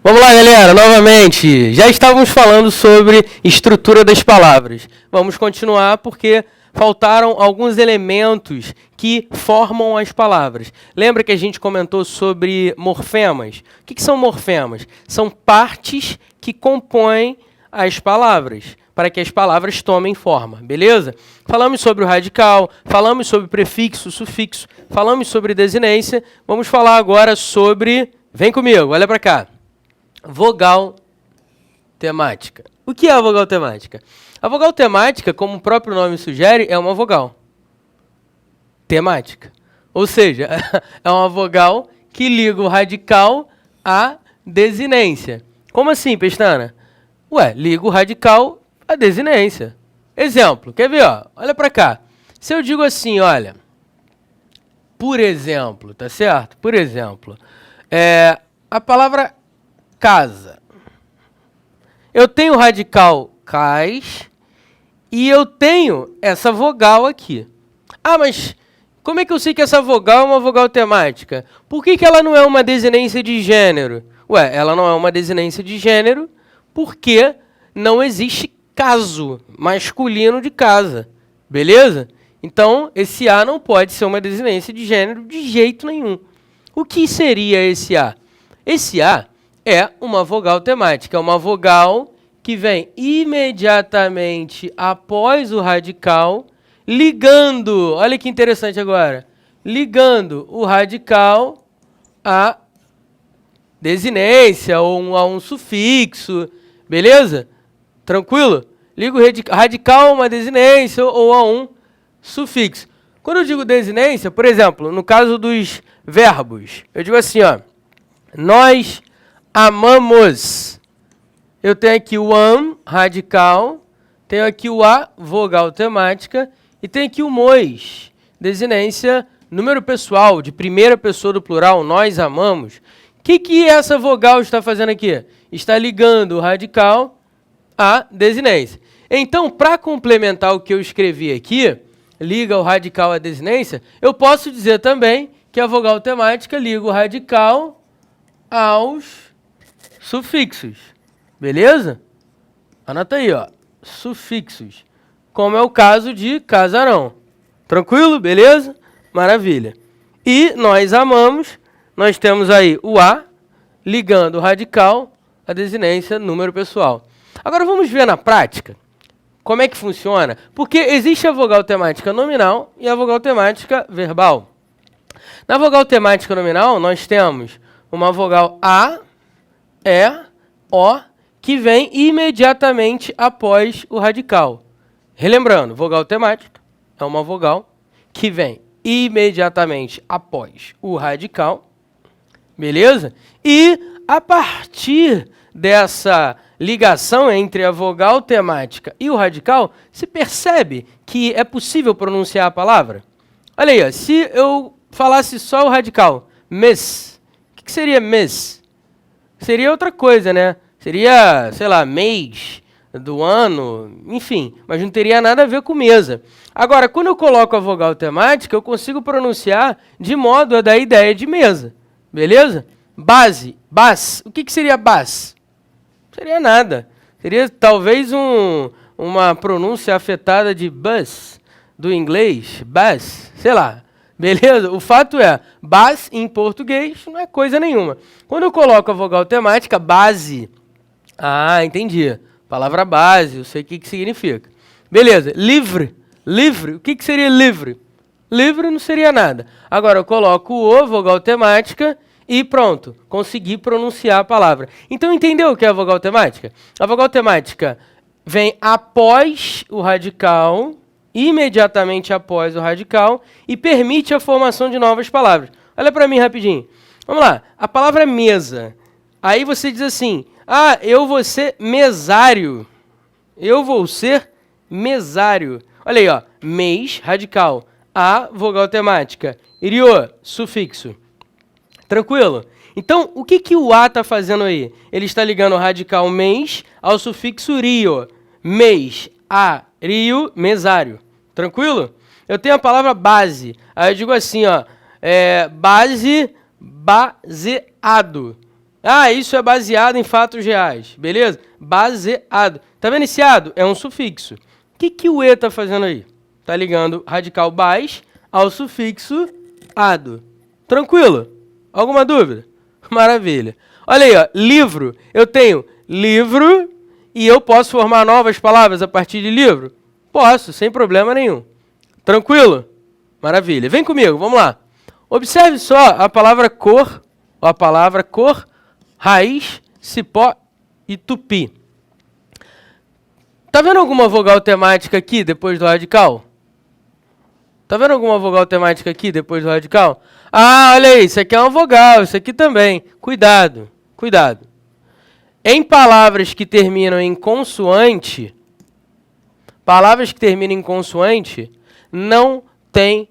Vamos lá, galera, novamente. Já estávamos falando sobre estrutura das palavras. Vamos continuar porque faltaram alguns elementos que formam as palavras. Lembra que a gente comentou sobre morfemas? O que são morfemas? São partes que compõem as palavras, para que as palavras tomem forma, beleza? Falamos sobre o radical, falamos sobre prefixo, sufixo, falamos sobre desinência. Vamos falar agora sobre... Vem comigo, olha para cá. Vogal temática. O que é a vogal temática? A vogal temática, como o próprio nome sugere, é uma vogal temática. Ou seja, é uma vogal que liga o radical à desinência. Como assim, Pestana? Ué, liga o radical à desinência. Exemplo, quer ver? Ó? Olha para cá. Se eu digo assim, olha, por exemplo, tá certo? Por exemplo, a palavra casa. Eu tenho o radical cais e eu tenho essa vogal aqui. Ah, mas como é que eu sei que essa vogal é uma vogal temática? Por que ela não é uma desinência de gênero? Ué, ela não é uma desinência de gênero porque não existe caso masculino de casa. Beleza? Então, esse A não pode ser uma desinência de gênero de jeito nenhum. O que seria esse A? Esse A é uma vogal temática, é uma vogal que vem imediatamente após o radical, ligando, olha que interessante agora, ligando o radical à desinência ou a um sufixo, beleza? Tranquilo? Liga o radical a uma desinência ou a um sufixo. Quando eu digo desinência, por exemplo, no caso dos verbos, eu digo assim, ó, nós amamos. Eu tenho aqui o am, radical, tenho aqui o a, vogal temática, e tenho aqui o mos, desinência, número pessoal, de primeira pessoa do plural, nós amamos. O que essa vogal está fazendo aqui? Está ligando o radical à desinência. Então, para complementar o que eu escrevi aqui, liga o radical à desinência, eu posso dizer também que a vogal temática liga o radical aos sufixos, beleza? Anota aí, ó, sufixos, como é o caso de casarão. Tranquilo? Beleza? Maravilha. E nós amamos, nós temos aí o A, ligando o radical à desinência número pessoal. Agora vamos ver na prática como é que funciona, porque existe a vogal temática nominal e a vogal temática verbal. Na vogal temática nominal, nós temos uma vogal A, E, O, que vem imediatamente após o radical. Relembrando, vogal temática é uma vogal que vem imediatamente após o radical, beleza? E a partir dessa ligação entre a vogal temática e o radical, se percebe que é possível pronunciar a palavra? Olha aí, ó, se eu falasse só o radical, mês, o que seria mês? Seria outra coisa, né? Seria, sei lá, mês do ano, enfim, mas não teria nada a ver com mesa. Agora, quando eu coloco a vogal temática, eu consigo pronunciar de modo a dar ideia de mesa, beleza? Base, bas, o que seria bas? Não seria nada. Seria talvez uma pronúncia afetada de bus, do inglês, bus, sei lá. Beleza? O fato é, base em português não é coisa nenhuma. Quando eu coloco a vogal temática, base. Ah, entendi. Palavra base, eu sei o que significa. Beleza. Livre. Livre. O que seria livre? Livre não seria nada. Agora eu coloco o vogal temática e pronto. Consegui pronunciar a palavra. Então entendeu o que é a vogal temática? A vogal temática vem após o radical, imediatamente após o radical, e permite a formação de novas palavras. Olha para mim rapidinho. Vamos lá. A palavra mesa. Aí você diz assim, ah, eu vou ser mesário. Eu vou ser mesário. Olha aí, ó. Mês, radical. A, vogal temática. Irio, sufixo. Tranquilo? Então, o que o A está fazendo aí? Ele está ligando o radical mês ao sufixo rio. Mês, a, rio, mesário. Tranquilo? Eu tenho a palavra base. Aí eu digo assim, ó, base, baseado. Ah, isso é baseado em fatos reais. Beleza? Baseado. Tá vendo esse ado? É um sufixo. O que o e está fazendo aí? Está ligando radical bas ao sufixo ado. Tranquilo? Alguma dúvida? Maravilha. Olha aí, ó, livro. Eu tenho livro e eu posso formar novas palavras a partir de livro? Posso, sem problema nenhum. Tranquilo? Maravilha. Vem comigo, vamos lá. Observe só a palavra cor, raiz, cipó e tupi. Tá vendo alguma vogal temática aqui depois do radical? Tá vendo alguma vogal temática aqui depois do radical? Ah, olha aí, isso aqui é uma vogal, isso aqui também. Cuidado, cuidado. Em palavras que terminam em consoante, não tem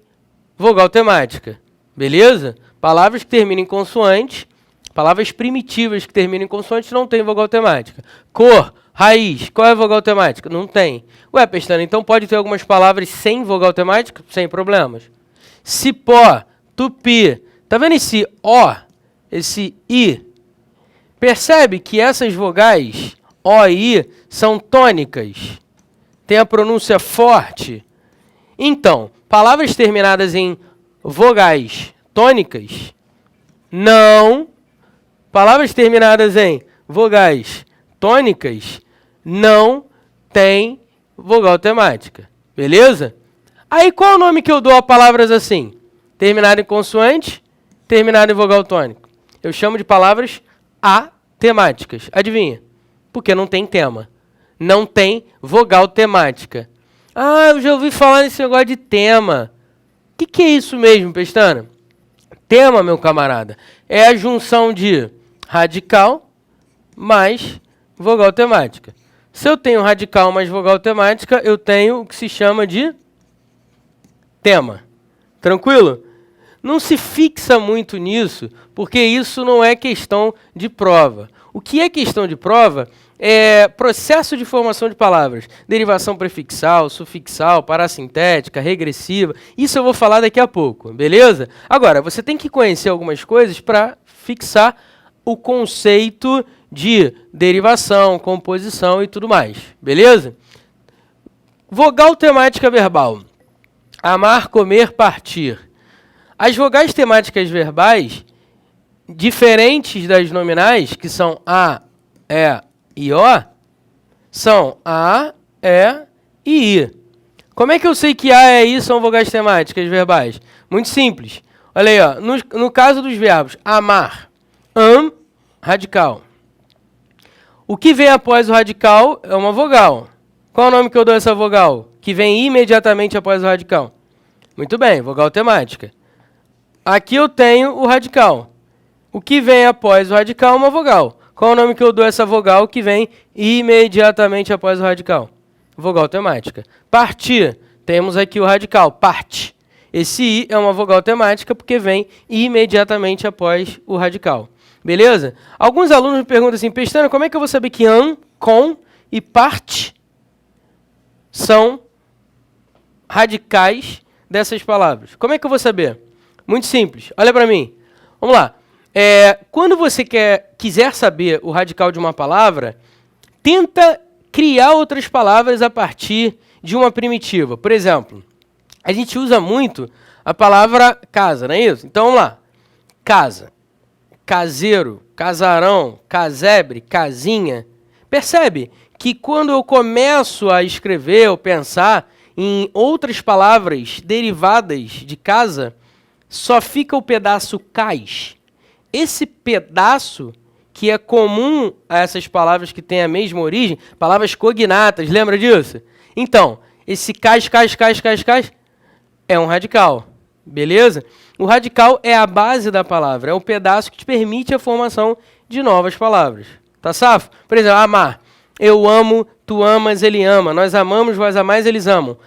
vogal temática. Beleza? Palavras que terminam em consoante, palavras primitivas que terminam em consoante não tem vogal temática. Cor, raiz, qual é a vogal temática? Não tem. Ué, Pestana, então pode ter algumas palavras sem vogal temática? Sem problemas. Cipó, tupi. Tá vendo esse O, esse I? Percebe que essas vogais, O e I, são tônicas. Tem a pronúncia forte. Então, palavras terminadas em vogais tônicas, palavras terminadas em vogais tônicas não tem vogal temática. Beleza? Aí qual é o nome que eu dou a palavras assim? Terminada em consoante, terminada em vogal tônico. Eu chamo de palavras atemáticas. Adivinha? Porque não tem tema. Não tem vogal temática. Ah, eu já ouvi falar nesse negócio de tema. O que é isso mesmo, Pestana? Tema, meu camarada, é a junção de radical mais vogal temática. Se eu tenho radical mais vogal temática, eu tenho o que se chama de tema. Tranquilo? Não se fixa muito nisso, porque isso não é questão de prova. O que é questão de prova é processo de formação de palavras. Derivação prefixal, sufixal, parassintética, regressiva. Isso eu vou falar daqui a pouco, beleza? Agora, você tem que conhecer algumas coisas para fixar o conceito de derivação, composição e tudo mais, beleza? Vogal temática verbal. Amar, comer, partir. As vogais temáticas verbais, diferentes das nominais, que são A, E e O, são A, E e I. Como é que eu sei que A, E e I são vogais temáticas verbais? Muito simples. Olha aí, ó. No caso dos verbos amar, radical. O que vem após o radical é uma vogal. Qual é o nome que eu dou a essa vogal? Que vem imediatamente após o radical. Muito bem, vogal temática. Aqui eu tenho o radical. O que vem após o radical é uma vogal. Qual é o nome que eu dou a essa vogal que vem imediatamente após o radical? Vogal temática. Partir. Temos aqui o radical, parte. Esse I é uma vogal temática porque vem imediatamente após o radical. Beleza? Alguns alunos me perguntam assim, Pestana, como é que eu vou saber que com e parte são radicais dessas palavras? Como é que eu vou saber? Muito simples. Olha para mim. Vamos lá. Quando você quiser saber o radical de uma palavra, tenta criar outras palavras a partir de uma primitiva. Por exemplo, a gente usa muito a palavra casa, não é isso? Então, vamos lá. Casa, caseiro, casarão, casebre, casinha. Percebe que quando eu começo a escrever ou pensar em outras palavras derivadas de casa, só fica o pedaço cais. Esse pedaço, que é comum a essas palavras que têm a mesma origem, palavras cognatas, lembra disso? Então, esse cais é um radical, beleza? O radical é a base da palavra, é o pedaço que te permite a formação de novas palavras. Tá safo? Por exemplo, amar. Eu amo, tu amas, ele ama. Nós amamos, vós amais, eles amam.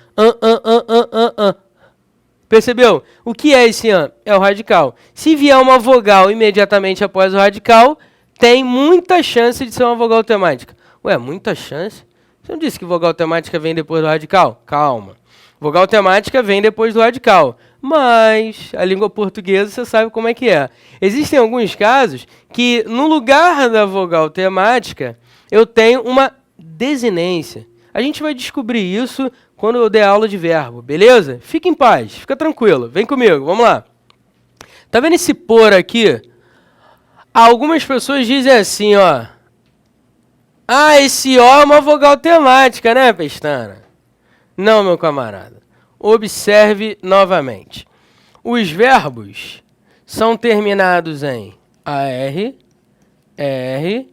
Percebeu? O que é esse an? É o radical. Se vier uma vogal imediatamente após o radical, tem muita chance de ser uma vogal temática. Ué, muita chance? Você não disse que vogal temática vem depois do radical? Calma. Vogal temática vem depois do radical. mas a língua portuguesa você sabe como é que é. Existem alguns casos que no lugar da vogal temática eu tenho uma desinência. A gente vai descobrir isso quando eu der aula de verbo, beleza? Fica em paz, fica tranquilo, vem comigo, vamos lá. Tá vendo esse por aqui? Algumas pessoas dizem assim, ó. Ah, esse O é uma vogal temática, né, Pestana? Não, meu camarada. Observe novamente. Os verbos são terminados em AR, ER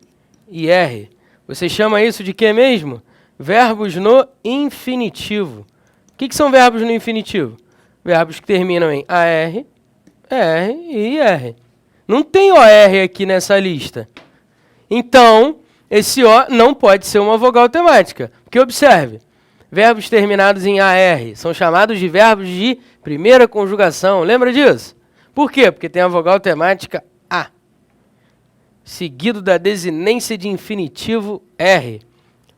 e R. Você chama isso de quê mesmo? Verbos no infinitivo. O que são verbos no infinitivo? Verbos que terminam em AR, ER e IR. Não tem OR aqui nessa lista. Então, esse O não pode ser uma vogal temática. Porque observe, verbos terminados em AR são chamados de verbos de primeira conjugação. Lembra disso? Por quê? Porque tem a vogal temática A, seguido da desinência de infinitivo R.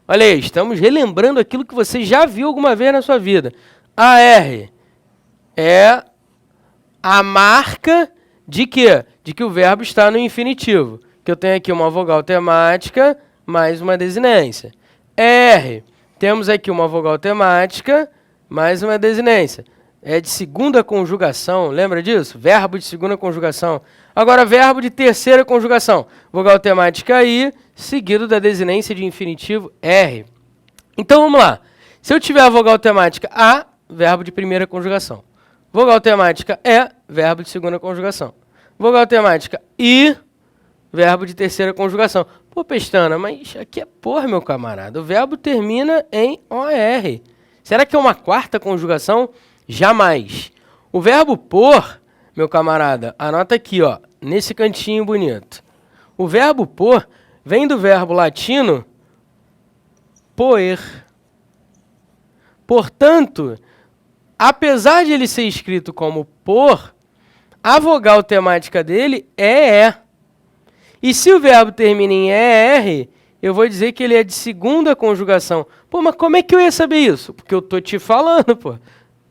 Olha aí, estamos relembrando aquilo que você já viu alguma vez na sua vida. AR é a marca de quê? De que o verbo está no infinitivo. Que eu tenho aqui uma vogal temática mais uma desinência. R, temos aqui uma vogal temática mais uma desinência. É de segunda conjugação, lembra disso? Verbo de segunda conjugação. Agora, verbo de terceira conjugação. Vogal temática I, seguido da desinência de infinitivo R. Então, vamos lá. Se eu tiver a vogal temática A, verbo de primeira conjugação. Vogal temática E, verbo de segunda conjugação. Vogal temática I, verbo de terceira conjugação. Pô, Pestana, mas aqui é por, meu camarada. O verbo termina em OR. Será que é uma quarta conjugação? Jamais. O verbo por, meu camarada, anota aqui, ó, nesse cantinho bonito. O verbo por vem do verbo latino poer. Portanto, apesar de ele ser escrito como por, a vogal temática dele é E. E se o verbo termina em ER, eu vou dizer que ele é de segunda conjugação. Pô, mas como é que eu ia saber isso? Porque eu tô te falando, pô.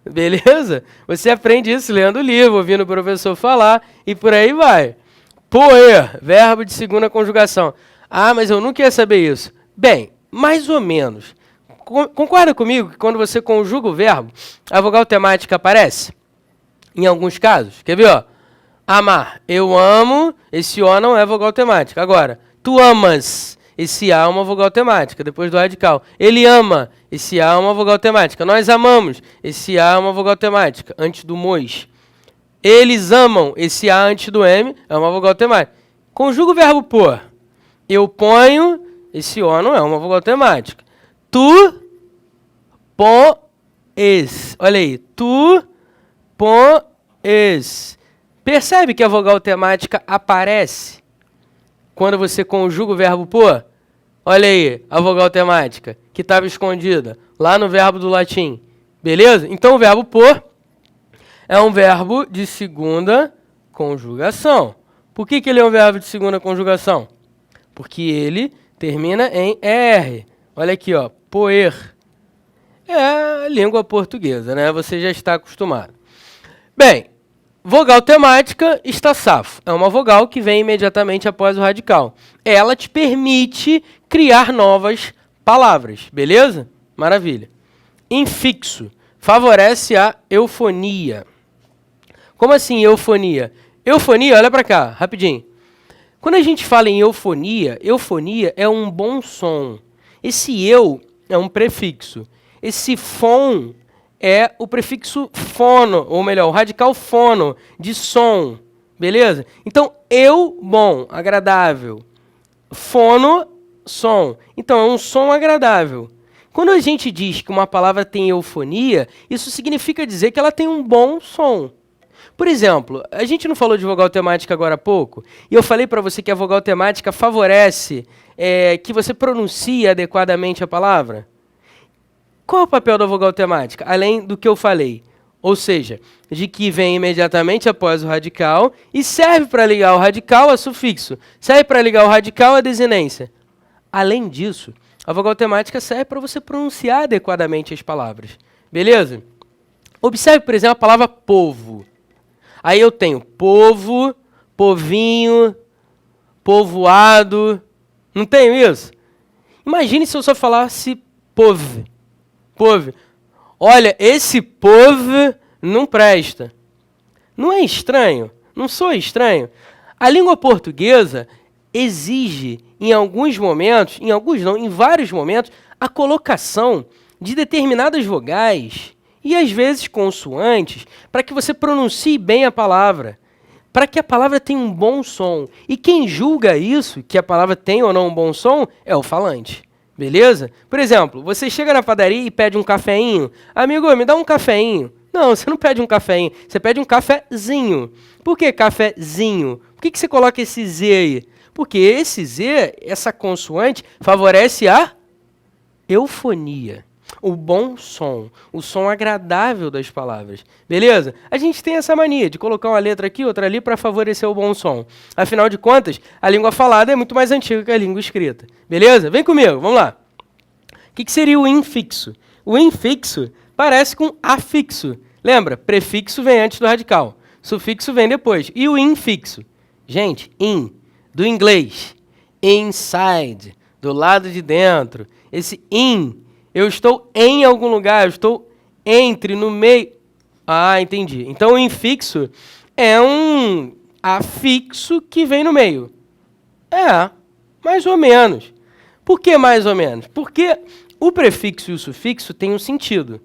Beleza? Você aprende isso lendo o livro, ouvindo o professor falar e por aí vai. Poer, verbo de segunda conjugação. Ah, mas eu nunca ia saber isso. Bem, mais ou menos. Concorda comigo que quando você conjuga o verbo, a vogal temática aparece? Em alguns casos. Quer ver, ó? Amar. Eu amo. Esse O não é vogal temática. Agora, tu amas. Esse A é uma vogal temática, depois do radical. Ele ama. Esse A é uma vogal temática. Nós amamos. Esse A é uma vogal temática, antes do mois. Eles amam. Esse A antes do M é uma vogal temática. Conjuga o verbo por. Eu ponho. Esse O não é uma vogal temática. Tu pões. Olha aí. Tu pões. Percebe que a vogal temática aparece quando você conjuga o verbo por? Olha aí, a vogal temática, que estava escondida lá no verbo do latim. Beleza? Então, o verbo por é um verbo de segunda conjugação. Por que ele é um verbo de segunda conjugação? Porque ele termina em ER. Olha aqui, ó, poer. É a língua portuguesa, né? Você já está acostumado. Bem, vogal temática está safo. É uma vogal que vem imediatamente após o radical. Ela te permite criar novas palavras, beleza? Maravilha. Infixo. Favorece a eufonia. Como assim eufonia? Eufonia, olha para cá, rapidinho. Quando a gente fala em eufonia, eufonia é um bom som. Esse eu é um prefixo. Esse fon é o prefixo fono, ou melhor, o radical fono, de som, beleza? Então, eu, bom, agradável. Fono, som. Então, é um som agradável. Quando a gente diz que uma palavra tem eufonia, isso significa dizer que ela tem um bom som. Por exemplo, a gente não falou de vogal temática agora há pouco, e eu falei para você que a vogal temática favorece que você pronuncie adequadamente a palavra? Qual é o papel da vogal temática? Além do que eu falei. Ou seja, de que vem imediatamente após o radical e serve para ligar o radical a sufixo. Serve para ligar o radical a desinência. Além disso, a vogal temática serve para você pronunciar adequadamente as palavras. Beleza? Observe, por exemplo, a palavra povo. Aí eu tenho povo, povinho, povoado. Não tenho isso? Imagine se eu só falasse povo. Povo. Olha, esse povo não presta. Não é estranho? Não sou estranho? A língua portuguesa exige, em alguns momentos, em alguns não, em vários momentos, a colocação de determinadas vogais e, às vezes, consoantes, para que você pronuncie bem a palavra, para que a palavra tenha um bom som. E quem julga isso, que a palavra tem ou não um bom som, é o falante. Beleza? Por exemplo, você chega na padaria e pede um cafeinho. Amigo, me dá um cafeinho. Não, você não pede um cafeinho, você pede um cafezinho. Por que cafezinho? Por que você coloca esse Z aí? Porque esse Z, essa consoante, favorece a eufonia, o bom som, o som agradável das palavras. Beleza? A gente tem essa mania de colocar uma letra aqui, outra ali, para favorecer o bom som. Afinal de contas, a língua falada é muito mais antiga que a língua escrita. Beleza? Vem comigo, vamos lá. O que seria o infixo? O infixo parece com afixo. Lembra? Prefixo vem antes do radical. Sufixo vem depois. E o infixo? Gente, in, do inglês. Inside, do lado de dentro. Esse in, eu estou em algum lugar, eu estou entre, no meio. Ah, entendi. Então o infixo é um afixo que vem no meio. É, mais ou menos. Por que mais ou menos? Porque o prefixo e o sufixo têm um sentido.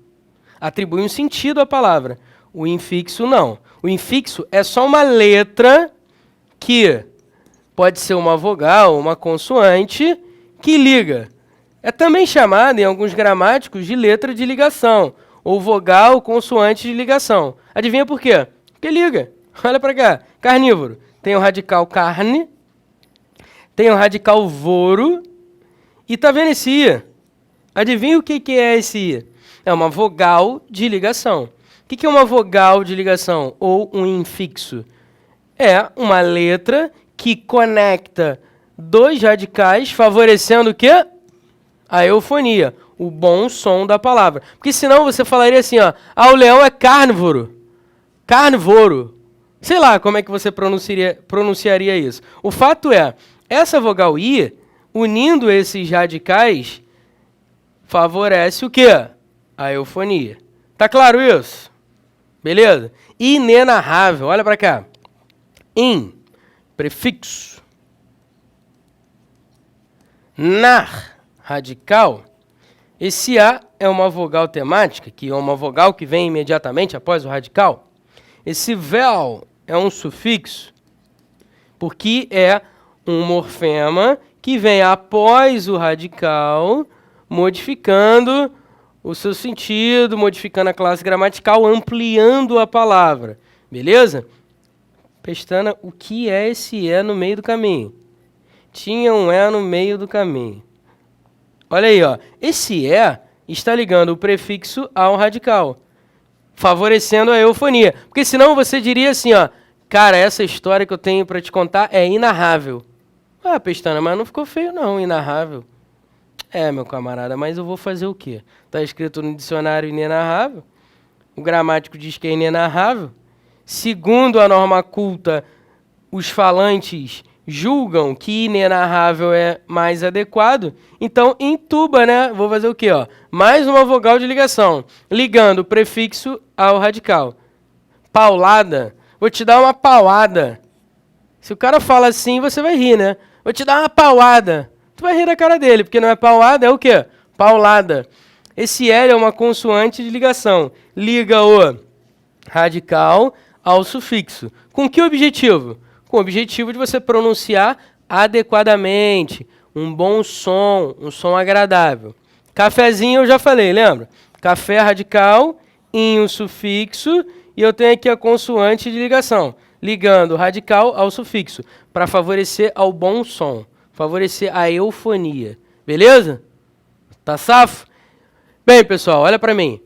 Atribui um sentido à palavra. O infixo não. O infixo é só uma letra que pode ser uma vogal, uma consoante, que liga. É também chamada, em alguns gramáticos, de letra de ligação, ou vogal consoante de ligação. Adivinha por quê? Porque liga. Olha para cá. Carnívoro. Tem o radical carne, tem o radical voro, e tá vendo esse I? Adivinha o que é esse I? É uma vogal de ligação. O que é uma vogal de ligação ou um infixo? É uma letra que conecta dois radicais, favorecendo o quê? A eufonia, o bom som da palavra. Porque senão você falaria assim, ó, o leão é carnívoro. Carnívoro. Sei lá como é que você pronunciaria isso. O fato é, essa vogal I, unindo esses radicais, favorece o quê? A eufonia. Tá claro isso? Beleza? Inenarrável. Olha para cá. In, prefixo. Nar, radical. Esse A é uma vogal temática, que é uma vogal que vem imediatamente após o radical. Esse vel é um sufixo, porque é um morfema que vem após o radical, modificando o seu sentido, modificando a classe gramatical, ampliando a palavra. Beleza? Pestana, o que é esse E no meio do caminho? Tinha um E no meio do caminho. Olha aí, ó. Esse E está ligando o prefixo ao radical, favorecendo a eufonia. Porque senão você diria assim, ó, cara, essa história que eu tenho para te contar é inarrável. Ah, Pestana, mas não ficou feio não, inarrável. É, meu camarada, mas eu vou fazer o quê? Está escrito no dicionário inenarrável. O gramático diz que é inenarrável. Segundo a norma culta, os falantes julgam que inenarrável é mais adequado. Então, entuba, né? Vou fazer o quê? Ó? Mais uma vogal de ligação, ligando o prefixo ao radical. Paulada. Vou te dar uma paulada. Se o cara fala assim, você vai rir, né? Vou te dar uma paulada. Tu vai rir da cara dele, porque não é paulada, é o quê? Paulada. Esse L é uma consoante de ligação. Liga o radical ao sufixo. Com que objetivo? Com o objetivo de você pronunciar adequadamente, um bom som, um som agradável. Cafezinho eu já falei, lembra? Café radical, em o sufixo, e eu tenho aqui a consoante de ligação, ligando o radical ao sufixo, para favorecer ao bom som, favorecer a eufonia. Beleza? Tá safo? Bem, pessoal, olha para mim.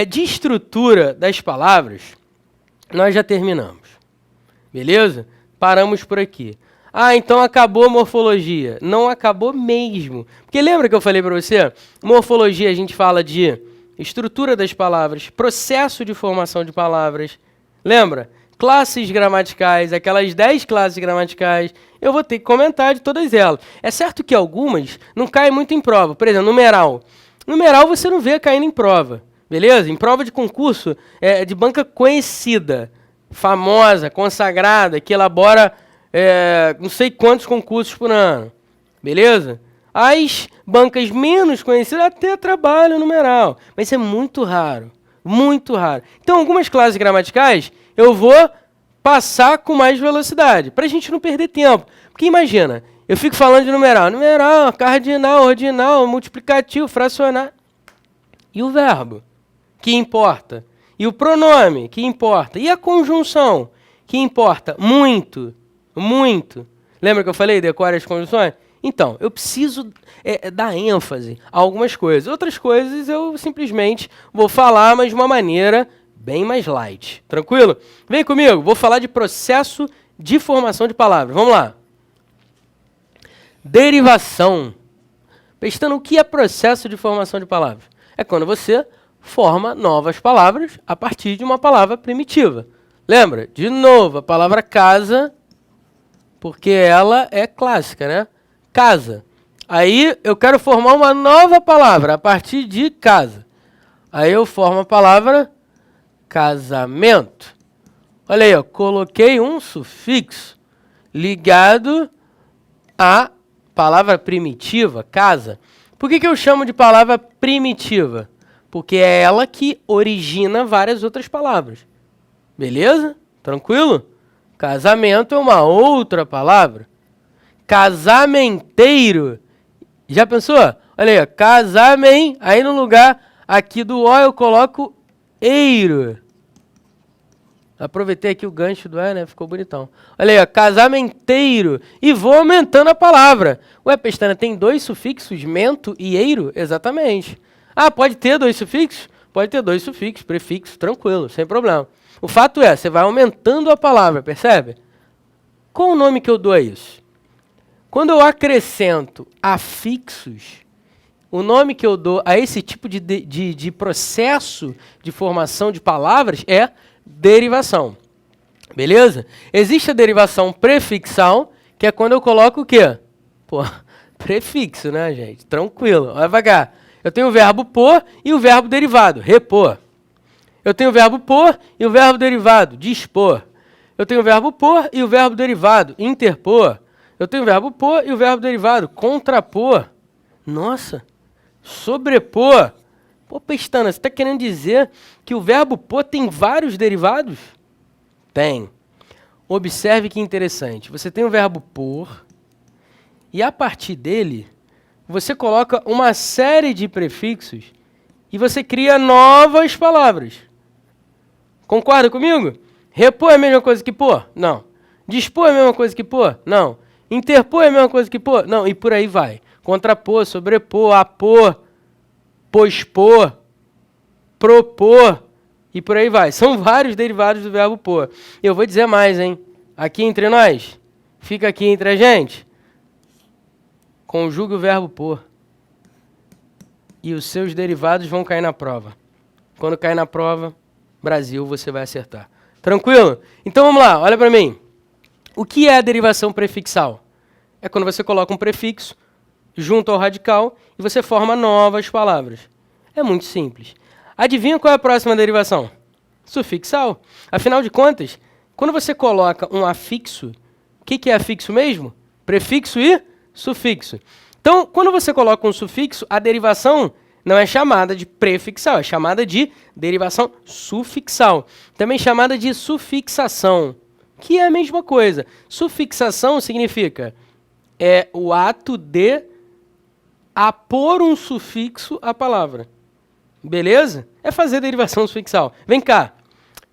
De estrutura das palavras, nós já terminamos. Beleza? Paramos por aqui. Ah, então acabou a morfologia. Não acabou mesmo. Porque lembra que eu falei para você? Morfologia a gente fala de estrutura das palavras, processo de formação de palavras. Lembra? Classes gramaticais, aquelas 10 classes gramaticais, eu vou ter que comentar de todas elas. É certo que algumas não caem muito em prova. Por exemplo, numeral. Numeral você não vê caindo em prova, beleza? Em prova de concurso de banca conhecida, famosa, consagrada, que elabora não sei quantos concursos por ano, beleza? As bancas menos conhecidas até trabalham numeral, mas isso é muito raro, muito raro. Então, algumas classes gramaticais eu vou passar com mais velocidade, para a gente não perder tempo. Porque imagina, eu fico falando de numeral. Numeral, cardinal, ordinal, multiplicativo, fracionário. E o verbo, que importa. E o pronome, que importa. E a conjunção, que importa. Muito, muito. Lembra que eu falei, decore as conjunções? Então, eu preciso dar ênfase a algumas coisas. Outras coisas eu simplesmente vou falar, mas de uma maneira bem mais light. Tranquilo? Vem comigo, vou falar de processo de formação de palavras. Vamos lá. Derivação. Pestana, o que é processo de formação de palavras? É quando você forma novas palavras a partir de uma palavra primitiva. Lembra? De novo, a palavra casa, porque ela é clássica, né? Casa. Aí eu quero formar uma nova palavra a partir de casa. Aí eu formo a palavra casamento. Olha aí, ó, coloquei um sufixo ligado à palavra primitiva, casa. Por que eu chamo de palavra primitiva? Porque é ela que origina várias outras palavras. Beleza? Tranquilo? Casamento é uma outra palavra. Casamenteiro. Já pensou? Olha aí, ó, casamento. Aí no lugar aqui do O eu coloco eiro. Aproveitei aqui o gancho do né? Ficou bonitão. Olha aí, ó, casamenteiro. E vou aumentando a palavra. Ué, Pestana, tem 2 sufixos, mento e eiro? Exatamente. Ah, pode ter 2 sufixos? Pode ter 2 sufixos, prefixos, tranquilo, sem problema. O fato é, você vai aumentando a palavra, percebe? Qual o nome que eu dou a isso? Quando eu acrescento afixos, o nome que eu dou a esse tipo de processo de formação de palavras é derivação. Beleza? Existe a derivação prefixal, que é quando eu coloco o quê? Pô, prefixo, né, gente? Tranquilo. Olha pra cá. Eu tenho o verbo pôr e o verbo derivado, repor. Eu tenho o verbo pôr e o verbo derivado, dispor. Eu tenho o verbo pôr e o verbo derivado, interpor. Eu tenho o verbo pôr e o verbo derivado, contrapor. Nossa, sobrepor. Pô, Pestana, você está querendo dizer que o verbo pôr tem vários derivados? Tem. Observe que interessante. Você tem o verbo pôr e a partir dele você coloca uma série de prefixos e você cria novas palavras. Concorda comigo? Repor é a mesma coisa que pôr? Não. Dispor é a mesma coisa que pôr? Não. Interpor é a mesma coisa que pôr? Não. E por aí vai. Contrapor, sobrepor, apor, pospor, propor e por aí vai. São vários derivados do verbo pôr. Eu vou dizer mais, hein? Aqui entre nós, fica aqui entre a gente. Conjugue o verbo pôr. E os seus derivados vão cair na prova. Quando cair na prova, Brasil, você vai acertar. Tranquilo? Então vamos lá, olha para mim. O que é a derivação prefixal? É quando você coloca um prefixo junto ao radical e você forma novas palavras. É muito simples. Adivinha qual é a próxima derivação? Sufixal. Afinal de contas, quando você coloca um afixo, o que é afixo mesmo? Prefixo e sufixo. Então, quando você coloca um sufixo, a derivação não é chamada de prefixal, é chamada de derivação sufixal. Também chamada de sufixação, que é a mesma coisa. Sufixação significa o ato de apor um sufixo à palavra. Beleza? É fazer derivação sufixal. Vem cá.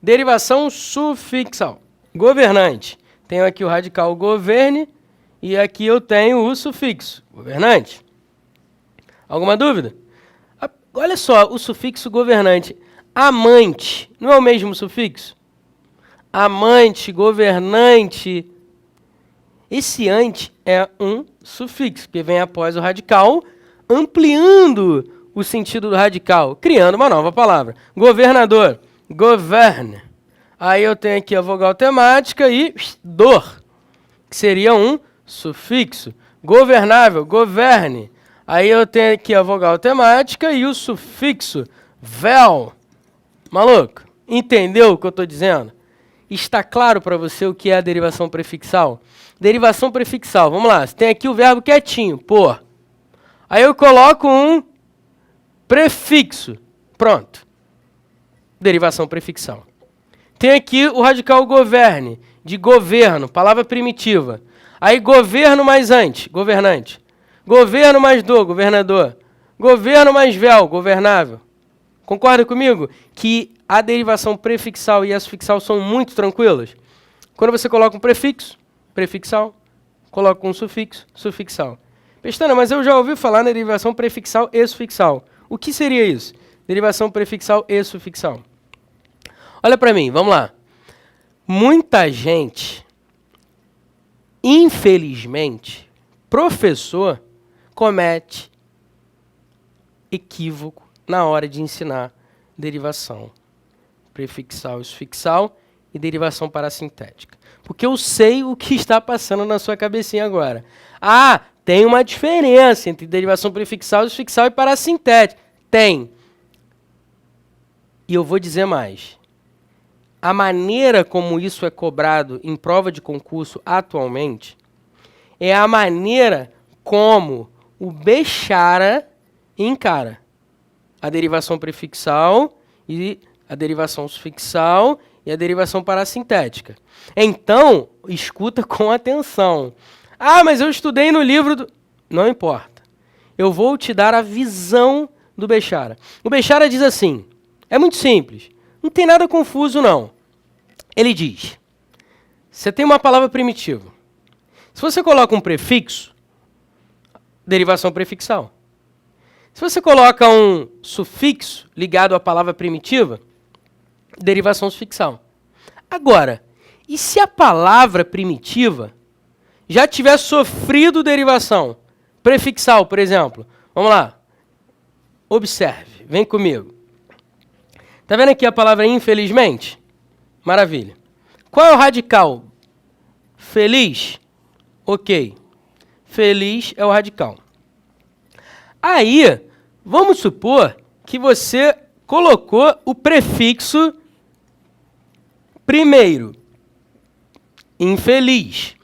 Derivação sufixal. Governante. Tenho aqui o radical governe e aqui eu tenho o sufixo governante. Alguma dúvida? Olha só, o sufixo governante. Amante. Não é o mesmo sufixo? Amante, governante. Esse ante é um sufixo que vem após o radical, ampliando o sentido do radical? Criando uma nova palavra. Governador, governe. Aí eu tenho aqui a vogal temática e dor, que seria um sufixo. Governável, governe. Aí eu tenho aqui a vogal temática e o sufixo vel. Maluco, entendeu o que eu estou dizendo? Está claro para você o que é a derivação prefixal? Derivação prefixal, vamos lá. Você tem aqui o verbo quietinho, pôr. Aí eu coloco um prefixo. Pronto. Derivação prefixal. Tem aqui o radical governe, de governo, palavra primitiva. Aí governo mais ante, governante. Governo mais do, governador. Governo mais vel, governável. Concorda comigo que a derivação prefixal e a sufixal são muito tranquilas? Quando você coloca um prefixo, prefixal, coloca um sufixo, sufixal. Pestana, mas eu já ouvi falar na derivação prefixal e sufixal. O que seria isso? Derivação prefixal e sufixal. Olha para mim, vamos lá. Muita gente, infelizmente, professor, comete equívoco na hora de ensinar derivação prefixal e sufixal e derivação parassintética. Porque eu sei o que está passando na sua cabecinha agora. Ah, tem uma diferença entre derivação prefixal, sufixal e parassintética. Tem. E eu vou dizer mais. A maneira como isso é cobrado em prova de concurso atualmente é a maneira como o Bechara encara a derivação prefixal e a derivação sufixal e a derivação parassintética. Então, escuta com atenção. Ah, mas eu estudei no livro do... Não importa. Eu vou te dar a visão do Bechara. O Bechara diz assim, é muito simples, não tem nada confuso não. Ele diz, você tem uma palavra primitiva. Se você coloca um prefixo, derivação prefixal. Se você coloca um sufixo ligado à palavra primitiva, derivação sufixal. Agora, e se a palavra primitiva já tiver sofrido derivação prefixal, por exemplo? Vamos lá. Observe, vem comigo. Está vendo aqui a palavra infelizmente? Maravilha. Qual é o radical? Feliz? Ok. Feliz é o radical. Aí, vamos supor que você colocou o prefixo primeiro. Infeliz.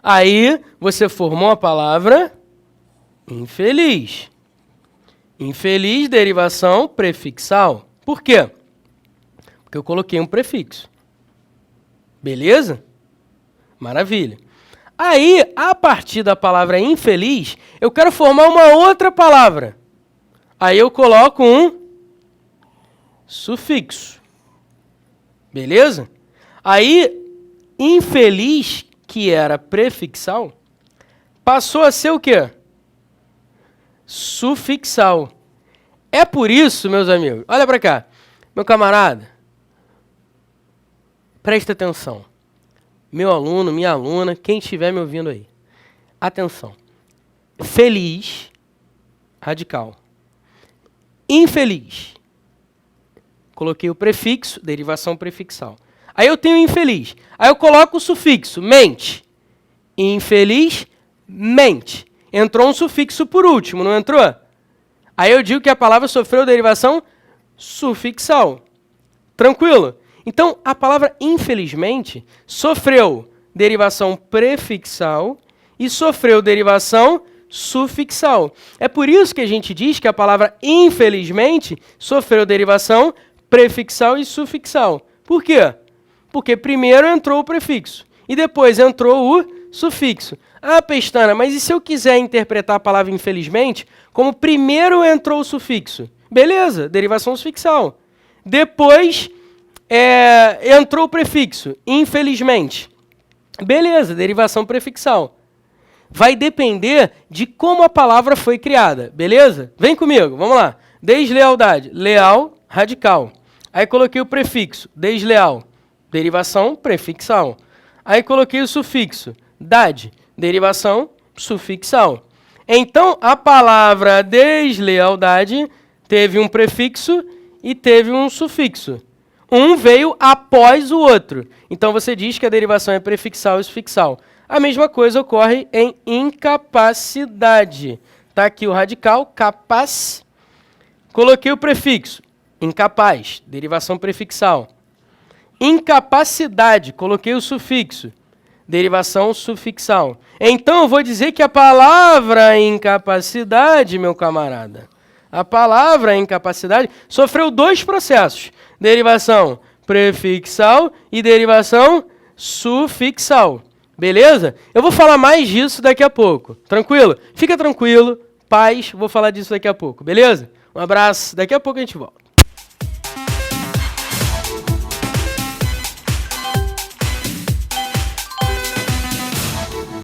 Aí, você formou a palavra infeliz. Infeliz, derivação prefixal. Por quê? Porque eu coloquei um prefixo. Beleza? Maravilha. Aí, a partir da palavra infeliz, eu quero formar uma outra palavra. Aí eu coloco um sufixo. Beleza? Aí, infeliz, que era prefixal, passou a ser o quê? Sufixal. É por isso, meus amigos, olha para cá. Meu camarada, presta atenção. Meu aluno, minha aluna, quem estiver me ouvindo aí. Atenção. Feliz, radical. Infeliz. Coloquei o prefixo, derivação prefixal. Aí eu tenho infeliz. Aí eu coloco o sufixo, mente. Infeliz, mente. Entrou um sufixo por último, não entrou? Aí eu digo que a palavra sofreu derivação sufixal. Tranquilo? Então, a palavra infelizmente sofreu derivação prefixal e sofreu derivação sufixal. É por isso que a gente diz que a palavra infelizmente sofreu derivação prefixal e sufixal. Por quê? Porque primeiro entrou o prefixo e depois entrou o sufixo. Ah, Pestana, mas e se eu quiser interpretar a palavra infelizmente como primeiro entrou o sufixo? Beleza, derivação sufixal. Depois entrou o prefixo, infelizmente. Beleza, derivação prefixal. Vai depender de como a palavra foi criada, beleza? Vem comigo, vamos lá. Deslealdade, leal, radical. Aí coloquei o prefixo, desleal, derivação prefixal. Aí coloquei o sufixo, dade, derivação sufixal. Então, a palavra deslealdade teve um prefixo e teve um sufixo. Um veio após o outro. Então, você diz que a derivação é prefixal e sufixal. A mesma coisa ocorre em incapacidade. Está aqui o radical, capaz. Coloquei o prefixo, incapaz, derivação prefixal. Incapacidade, coloquei o sufixo, derivação sufixal. Então, eu vou dizer que a palavra incapacidade, meu camarada, a palavra incapacidade sofreu dois processos. Derivação prefixal e derivação sufixal. Beleza? Eu vou falar mais disso daqui a pouco. Tranquilo? Fica tranquilo, paz, vou falar disso daqui a pouco. Beleza? Um abraço, daqui a pouco a gente volta.